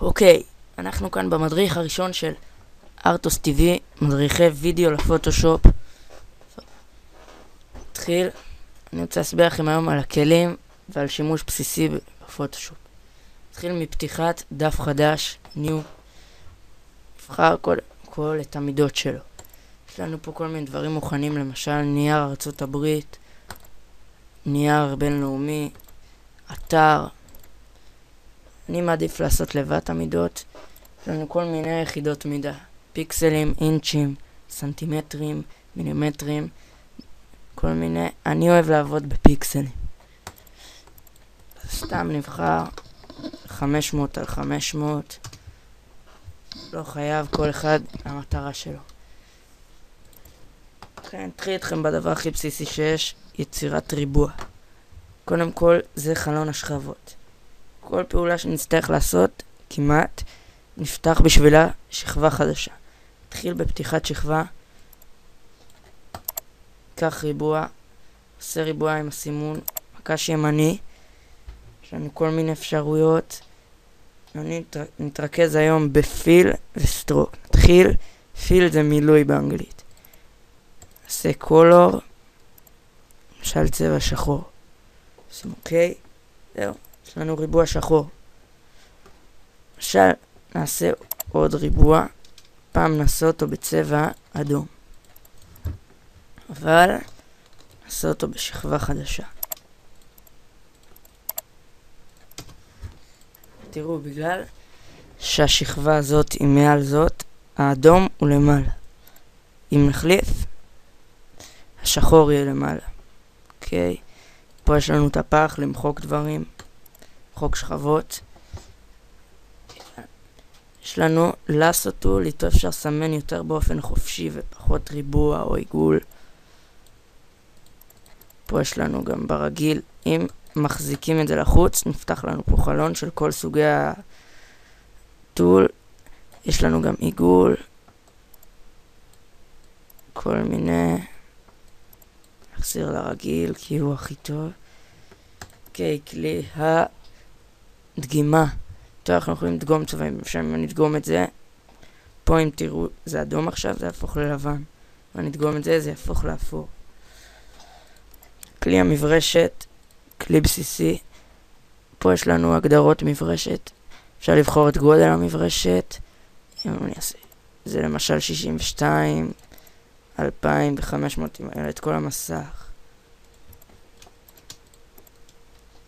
אוקיי, אנחנו כאן במדריך הראשון של ארטוס TV, מדריכי וידאו לפוטושופ. נתחיל. אני רוצה להסביר לכם היום על הכלים ועל שימוש בסיסי בפוטושופ. נתחיל מפתיחת דף חדש, ניו. נבחר כל את המידות שלו. יש לנו פה כל מיני דברים מוכנים, למשל נייר ארצות הברית, נייר בינלאומי, אתר. אני מעדיף לעשות לבד המידות. יש לנו כל מיני יחידות מידה, פיקסלים, אינצ'ים, סנטימטרים, מילימטרים, כל מיני. אני אוהב לעבוד בפיקסלים. סתם נבחר 500 על 500. לא חייב, כל אחד המטרה שלו. נתחיל איתכם בדבר הכי בסיסי שיש, יצירת ריבוע. קודם כל זה חלון השכבות. כל פעולה שנצטרך לעשות, כמעט, נפתח בשבילה שכבה חדשה. נתחיל בפתיחת שכבה. קח ריבוע, עושה ריבוע עם הסימון, מקש ימני. יש לנו כל מיני אפשרויות. אני נתרכז היום בפיל וסטרוק. נתחיל, פיל זה מילוי באנגלית. נעשה קולור, למשל צבע שחור. עושים אוקיי, זהו, יש לנו ריבוע שחור. למשל, נעשה עוד ריבוע, פעם נעשה אותו בצבע אדום. אבל נעשה אותו בשכבה חדשה. תראו, בגלל שהשכבה הזאת היא מעל זאת, האדום הוא למעלה. אם נחליף, השחור יהיה למעלה. אוקיי, פה יש לנו את הפח למחוק דברים, למחוק שכבות. יש לנו לסו טול, איתו אפשר לסמן יותר באופן חופשי ופחות ריבוע או עיגול. פה יש לנו גם ברגיל, אם מחזיקים את זה לחוץ, נפתח לנו פה חלון של כל סוגי הטול. יש לנו גם עיגול, כל מיני. נחזיר לרגיל כי הוא הכי טוב. אוקיי, כלי הדגימה. פה אנחנו יכולים לדגום צבעים. אם אני אדגום את זה, פה אם תראו, זה אדום עכשיו, זה יהפוך ללבן. אם אני אדגום את זה, זה יהפוך לאפור. כלי המברשת, כלי בסיסי. פה יש לנו הגדרות מברשת. אפשר לבחור את גודל המברשת. אם אני אעשה, זה למשל 62, 2500, את כל המסך.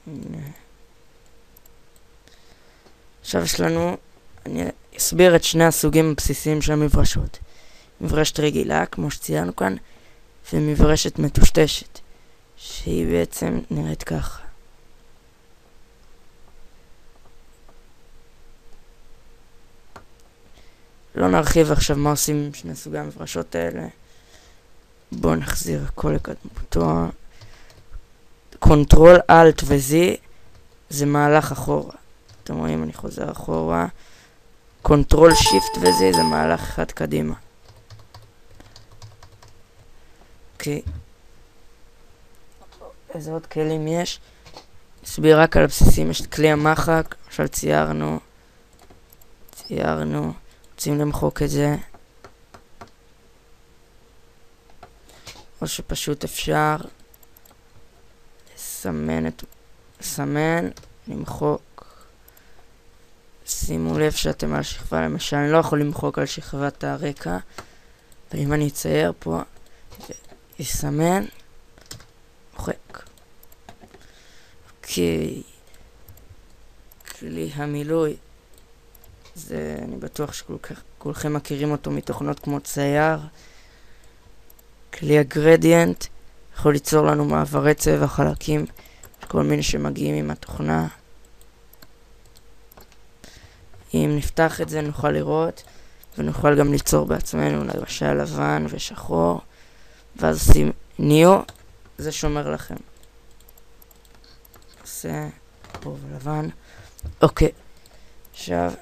הנה. עכשיו יש לנו, אני אסביר את שני הסוגים הבסיסיים של המברשות. מברשת רגילה, כמו שציינו כאן, ומברשת מטושטשת, שהיא בעצם נראית ככה. לא נרחיב עכשיו מה עושים עם שני סוגי המברשות האלה. בואו נחזיר הכל לקדמותו. קונטרול אלט וזי זה מהלך אחורה. אתם רואים, אני חוזר אחורה. קונטרול שיפט וזי זה מהלך אחד קדימה. אוקיי. איזה עוד כלים יש? נסביר רק על הבסיסים. יש כלי המחק, למשל ציירנו. רוצים למחוק את זה. או שפשוט אפשר לסמן, למחוק. שימו לב שאתם על שכבה, למשל, אני לא יכול למחוק על שכבת הרקע, אבל אם אני אצייר פה, יסמן, מוחק. אוקיי. כלי המילוי, זה, אני בטוח שכולכם מכירים אותו מתוכנות כמו צייר. כלי הגרדיאנט יכול ליצור לנו מעברי צבע חלקים, כל מיני שמגיעים עם התוכנה. אם נפתח את זה נוכל לראות, ונוכל גם ליצור בעצמנו, למשל לבן ושחור, ואז עושים ניו, זה שומר לכם. עושה פה ולבן. אוקיי, עכשיו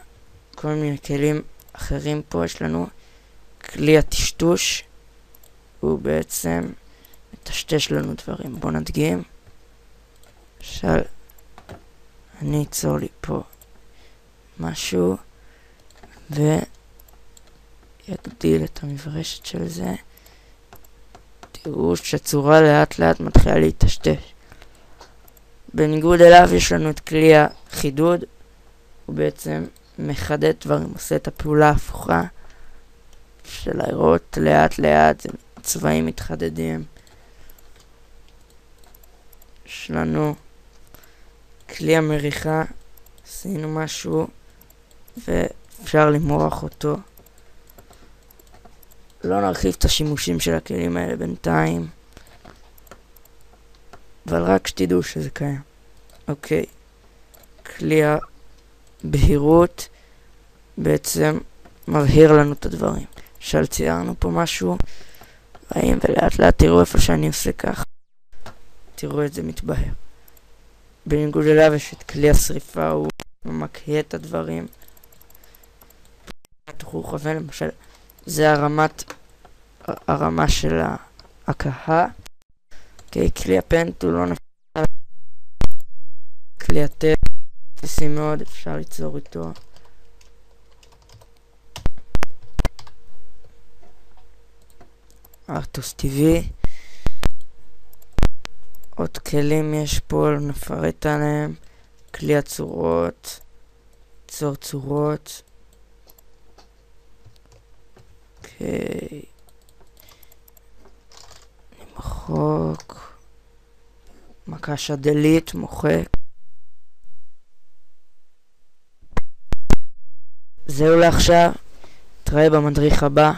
כל מיני כלים אחרים פה יש לנו. כלי הטשטוש, הוא בעצם מטשטש לנו דברים. בואו נדגים. למשל, אני אצור לי פה משהו ויגדיל את המברשת של זה. תראו שהצורה לאט לאט מתחילה להתשתש. בניגוד אליו יש לנו את כלי החידוד, הוא בעצם מחדד דברים, עושה את הפעולה ההפוכה של לראות לאט לאט צבעים מתחדדים. יש לנו כלי המריחה, עשינו משהו ואפשר למרוח אותו. לא נרחיב את השימושים של הכלים האלה בינתיים, אבל רק שתדעו שזה קיים. אוקיי, כלי הבהירות בעצם מבהיר לנו את הדברים. למשל ציירנו פה משהו, רעים, ולאט לאט תראו איפה שאני עושה ככה, תראו את זה מתבהר. בניגוד אליו יש את כלי השריפה, הוא ממקהה את הדברים. תוכלו לכוון, למשל זה הרמה של ההקהה. אוקיי, כלי הפנט הוא לא נפל. כלי הטל, תשים מאוד, אפשר ליצור איתו. ארטוס טבעי. עוד כלים יש פה, לא נפרט עליהם. כלי הצורות, ליצור צורות. אוקיי. נמחוק. מקש הדלית, מוחק. זהו לעכשיו. נתראה במדריך הבא.